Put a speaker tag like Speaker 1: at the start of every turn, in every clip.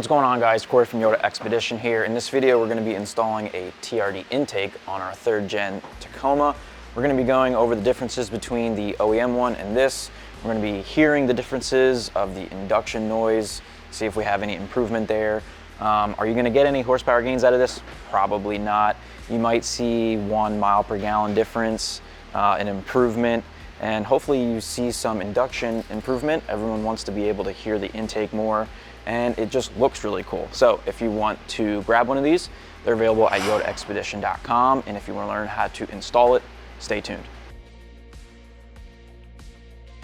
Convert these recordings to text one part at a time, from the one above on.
Speaker 1: What's going on, guys? Corey from Yoda Expedition here. In this video, we're going to be installing a TRD intake on our 3rd gen Tacoma. We're going to be going over the differences between the OEM one and this. We're going to be hearing the differences of the induction noise, see if we have any improvement there. Are you going to get any horsepower gains out of this? Probably not. You might see 1 mile per gallon difference, an improvement, and hopefully you see some induction improvement. Everyone wants to be able to hear the intake more, and it just looks really cool. So if you want to grab one of these, they're available at yodaexpedition.com, and if you want to learn how to install it, stay tuned.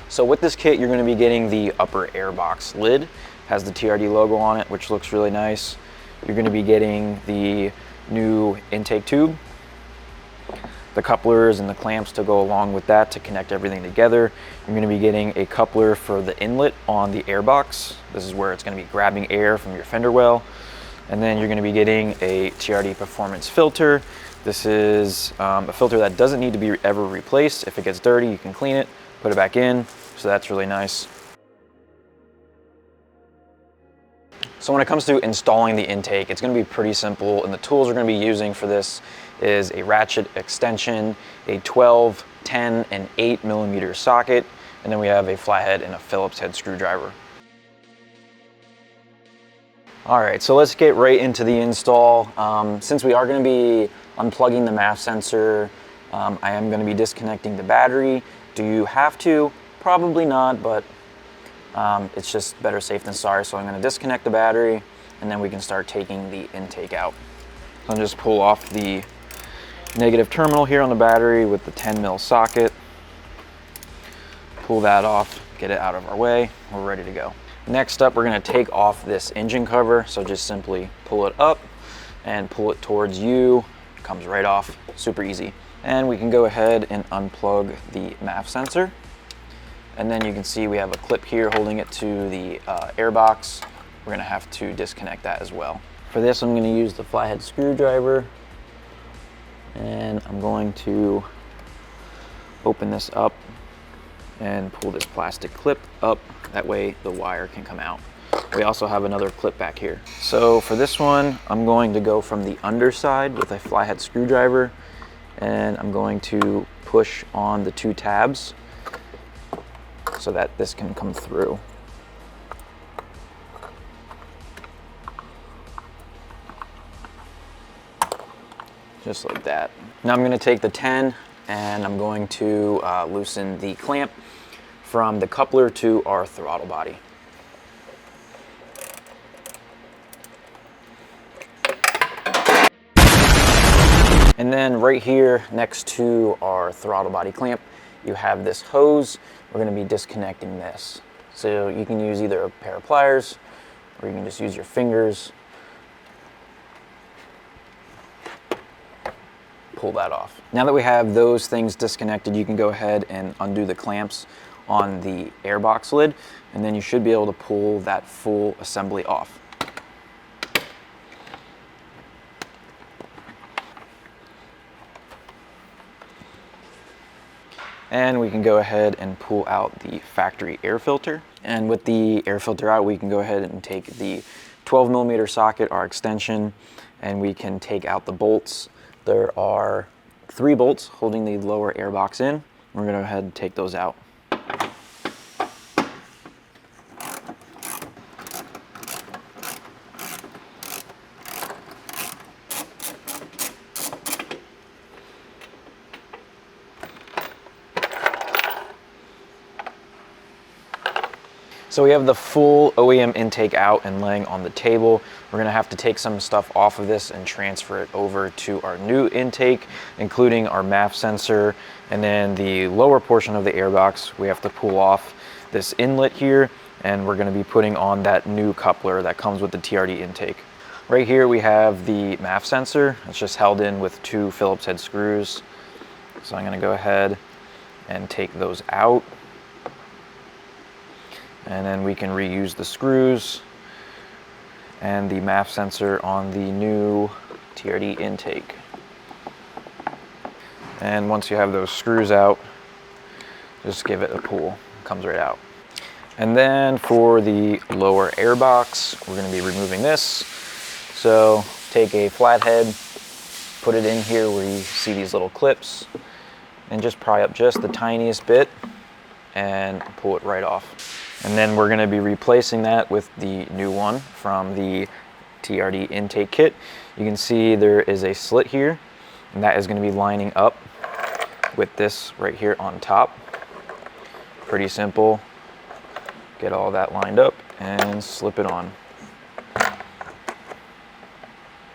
Speaker 1: So with this kit, you're going to be getting the upper airbox lid. It has the TRD logo on it, which looks really nice. You're going to be getting the new intake tube, the couplers and the clamps to go along with that to connect everything together. You're going to be getting a coupler for the inlet on the airbox. This is where it's going to be grabbing air from your fender well. And then you're going to be getting a TRD performance filter. This is a filter that doesn't need to be ever replaced. If it gets dirty, you can clean it, put it back in. So that's really nice. So when it comes to installing the intake, it's going to be pretty simple, and the tools we're going to be using for this is a ratchet extension, a 12, 10, and 8 millimeter socket, and then we have a flathead and a Phillips head screwdriver. All right, so let's get right into the install. Since we are going to be unplugging the MAF sensor, I am going to be disconnecting the battery. Do you have to? Probably not, but it's just better safe than sorry. So I'm going to disconnect the battery, and then we can start taking the intake out. So I'll just pull off the negative terminal here on the battery with the 10 mil socket. Pull that off, get it out of our way. We're ready to go. Next up, we're going to take off this engine cover. So just simply pull it up and pull it towards you. It comes right off, super easy. And we can go ahead and unplug the MAF sensor. And then you can see we have a clip here holding it to the airbox. We're going to have to disconnect that as well. For this, I'm going to use the flathead screwdriver, and I'm going to open this up and pull this plastic clip up. That way the wire can come out. We also have another clip back here. So for this one, I'm going to go from the underside with a flathead screwdriver, and I'm going to push on the 2 tabs so that this can come through. Just like that. Now I'm going to take the 10 and I'm going to loosen the clamp from the coupler to our throttle body. And then right here next to our throttle body clamp, you have this hose. We're going to be disconnecting this. So you can use either a pair of pliers, or you can just use your fingers. Pull that off. Now that we have those things disconnected, you can go ahead and undo the clamps on the airbox lid, and then you should be able to pull that full assembly off. And we can go ahead and pull out the factory air filter. And with the air filter out, we can go ahead and take the 12 millimeter socket, our extension, and we can take out the bolts. There are 3 bolts holding the lower airbox in. We're going to go ahead and take those out. So we have the full OEM intake out and laying on the table. We're gonna have to take some stuff off of this and transfer it over to our new intake, including our MAF sensor, and then the lower portion of the airbox, we have to pull off this inlet here, and we're gonna be putting on that new coupler that comes with the TRD intake. Right here we have the MAF sensor. It's just held in with 2 Phillips head screws. So I'm gonna go ahead and take those out. And then we can reuse the screws and the MAF sensor on the new TRD intake. And once you have those screws out, just give it a pull. It comes right out. And then for the lower air box, we're going to be removing this. So take a flathead, put it in here where you see these little clips, and just pry up just the tiniest bit and pull it right off. And then we're going to be replacing that with the new one from the TRD intake kit. You can see there is a slit here, and that is going to be lining up with this right here on top. Pretty simple. Get all that lined up and slip it on.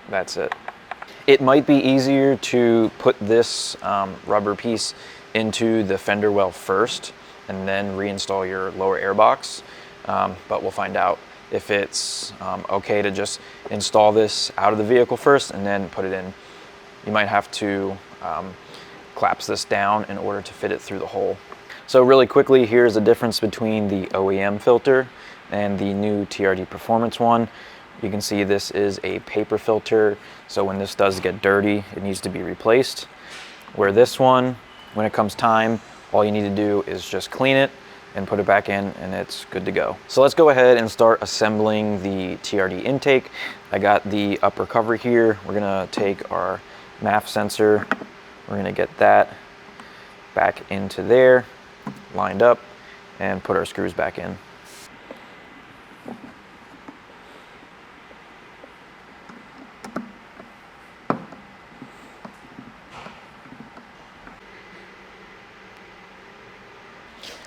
Speaker 1: That's it. It might be easier to put this rubber piece into the fender well first and then reinstall your lower air box, but we'll find out if it's okay to just install this out of the vehicle first and then put it in. You might have to collapse this down in order to fit it through the hole. So really quickly, here's the difference between the OEM filter and the new TRD Performance one. You can see this is a paper filter, so when this does get dirty, it needs to be replaced. Where this one, when it comes time, all you need to do is just clean it and put it back in and it's good to go. So let's go ahead and start assembling the TRD intake. I got the upper cover here. We're gonna take our MAF sensor, we're gonna get that back into there, lined up, and put our screws back in.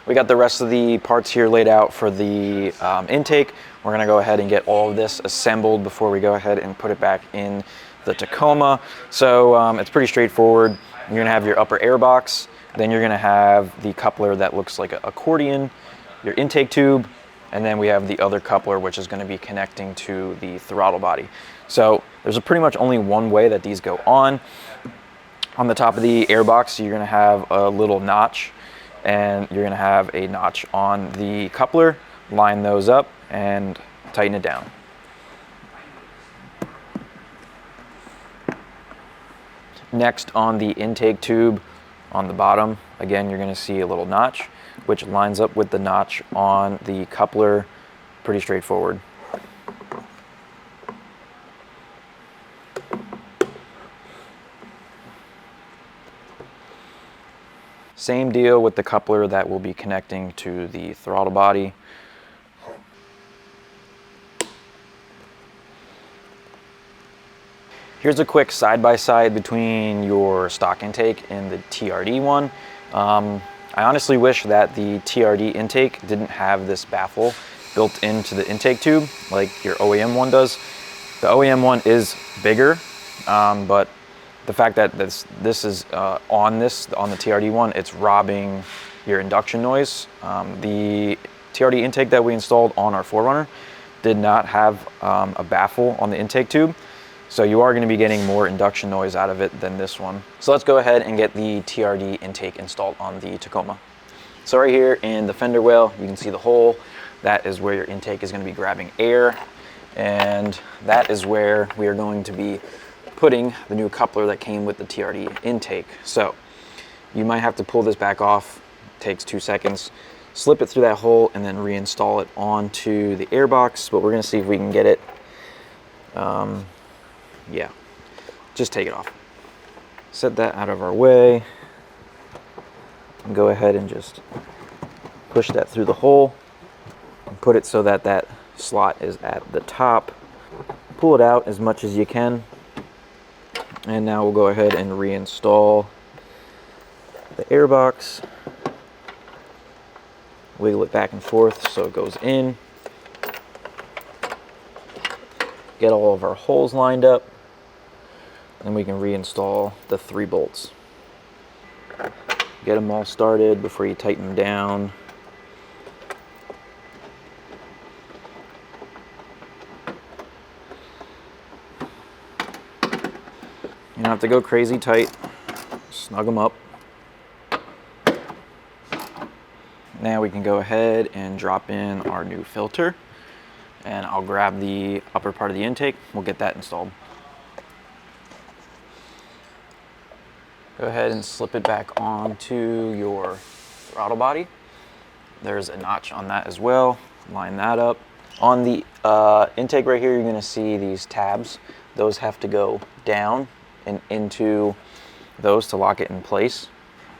Speaker 1: We got the rest of the parts here laid out for the intake. We're gonna go ahead and get all of this assembled before we go ahead and put it back in the Tacoma. So it's pretty straightforward. You're gonna have your upper air box, then you're gonna have the coupler that looks like an accordion, your intake tube, and then we have the other coupler which is gonna be connecting to the throttle body. So there's pretty much only one way that these go on. On the top of the air box, you're gonna have a little notch, and you're gonna have a notch on the coupler. Line those up and tighten it down. Next, on the intake tube on the bottom, again, you're gonna see a little notch, which lines up with the notch on the coupler. Pretty straightforward. Same deal with the coupler that will be connecting to the throttle body. Here's a quick side-by-side between your stock intake and the TRD one. I honestly wish that the TRD intake didn't have this baffle built into the intake tube like your OEM one does. The OEM one is bigger, but the fact that this is on the TRD one, it's robbing your induction noise. The TRD intake that we installed on our 4Runner did not have a baffle on the intake tube, so you are going to be getting more induction noise out of it than this one. So let's go ahead and get the TRD intake installed on the Tacoma. So right here in the fender well, you can see the hole. That is where your intake is going to be grabbing air, and that is where we are going to be putting the new coupler that came with the TRD intake. So you might have to pull this back off. It takes 2 seconds. Slip it through that hole and then reinstall it onto the air box. But we're gonna see if we can get it. Yeah, just take it off. Set that out of our way. And go ahead and just push that through the hole and put it so that that slot is at the top. Pull it out as much as you can. And now we'll go ahead and reinstall the air box. Wiggle it back and forth so it goes in. Get all of our holes lined up. And we can reinstall the 3 bolts. Get them all started before you tighten them down. You don't have to go crazy tight. Snug them up. Now we can go ahead and drop in our new filter, and I'll grab the upper part of the intake. We'll get that installed. Go ahead and slip it back onto your throttle body. there's a notch on that as well. Line that up. On the intake right here, you're gonna see these tabs. Those have to go down and into those to lock it in place.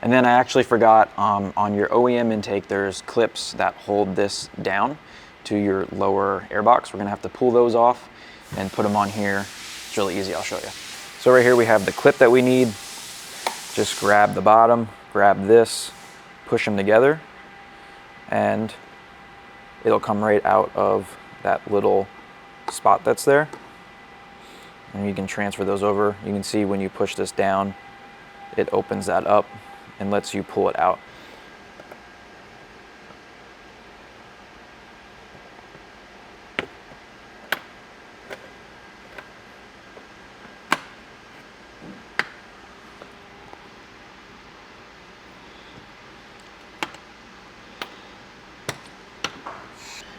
Speaker 1: And then I actually forgot, on your OEM intake, there's clips that hold this down to your lower airbox. We're gonna have to pull those off and put them on here. It's really easy, I'll show you. So right here we have the clip that we need. Just grab the bottom, grab this, push them together, and it'll come right out of that little spot that's there. And you can transfer those over. You can see when you push this down, it opens that up and lets you pull it out.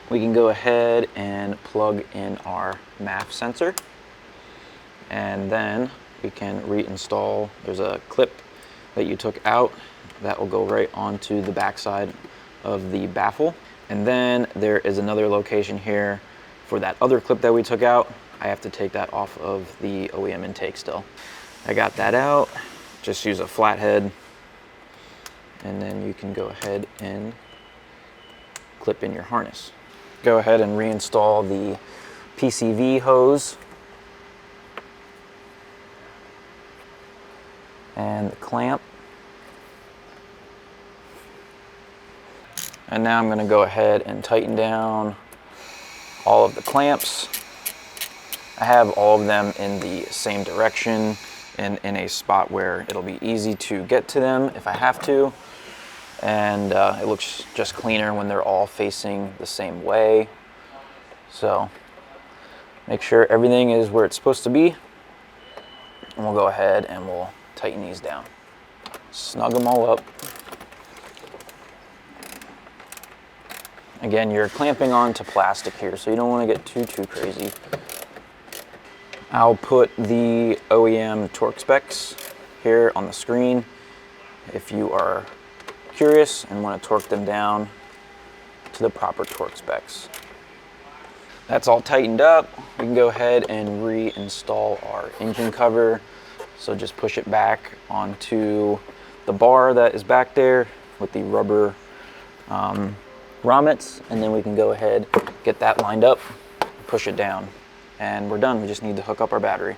Speaker 1: We can go ahead and plug in our MAF sensor, and then we can reinstall. There's a clip that you took out that will go right onto the backside of the baffle. And then there is another location here for that other clip that we took out. I have to take that off of the OEM intake still. I got that out. Just use a flathead, and then you can go ahead and clip in your harness. Go ahead and reinstall the PCV hose and the clamp. And now I'm going to go ahead and tighten down all of the clamps. I have all of them in the same direction and in a spot where it'll be easy to get to them if I have to. And it looks just cleaner when they're all facing the same way. So make sure everything is where it's supposed to be, and we'll go ahead and we'll tighten these down. Snug them all up. Again, you're clamping onto plastic here, so you don't want to get too crazy. I'll put the OEM torque specs here on the screen if you are curious and want to torque them down to the proper torque specs. That's all tightened up. We can go ahead and reinstall our engine cover. So just push it back onto the bar that is back there with the rubber grommets, and then we can go ahead, get that lined up, push it down, and we're done. We just need to hook up our battery.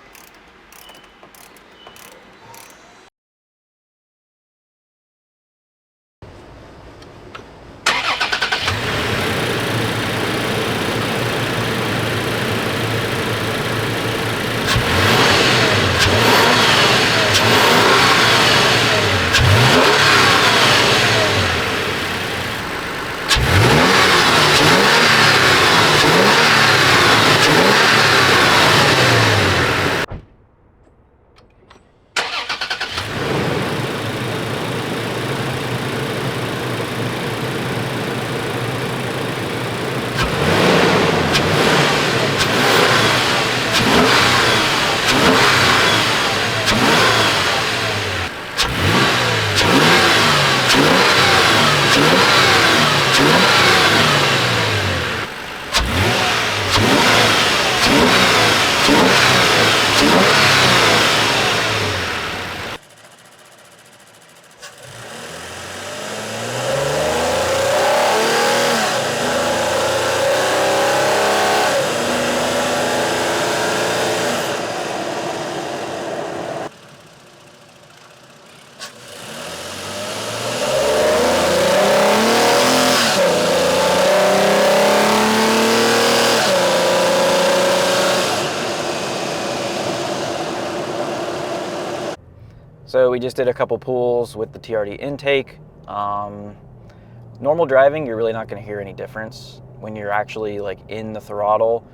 Speaker 1: So we just did a couple pulls with the TRD intake. Normal driving, you're really not going to hear any difference. When you're actually like in the throttle,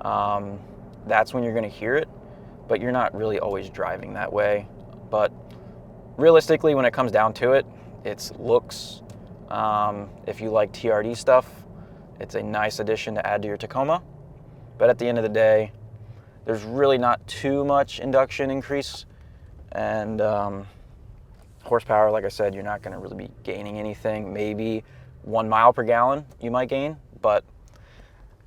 Speaker 1: that's when you're going to hear it, but you're not really always driving that way. But realistically, when it comes down to it, it's looks. If you like TRD stuff, it's a nice addition to add to your Tacoma. But at the end of the day, there's really not too much induction increase. And horsepower, like I said, you're not going to really be gaining anything. Maybe 1 mile per gallon you might gain, but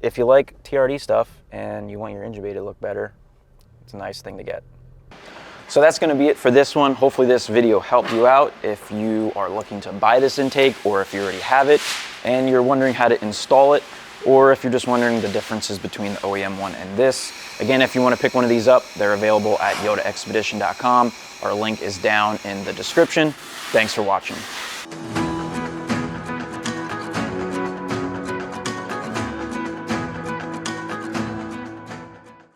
Speaker 1: if you like TRD stuff and you want your engine bay to look better, it's a nice thing to get. So that's going to be it for this one. Hopefully this video helped you out if you are looking to buy this intake, or if you already have it and you're wondering how to install it, or if you're just wondering the differences between the OEM one and this. Again, if you want to pick one of these up, they're available at yodaexpedition.com. Our link is down in the description. Thanks for watching.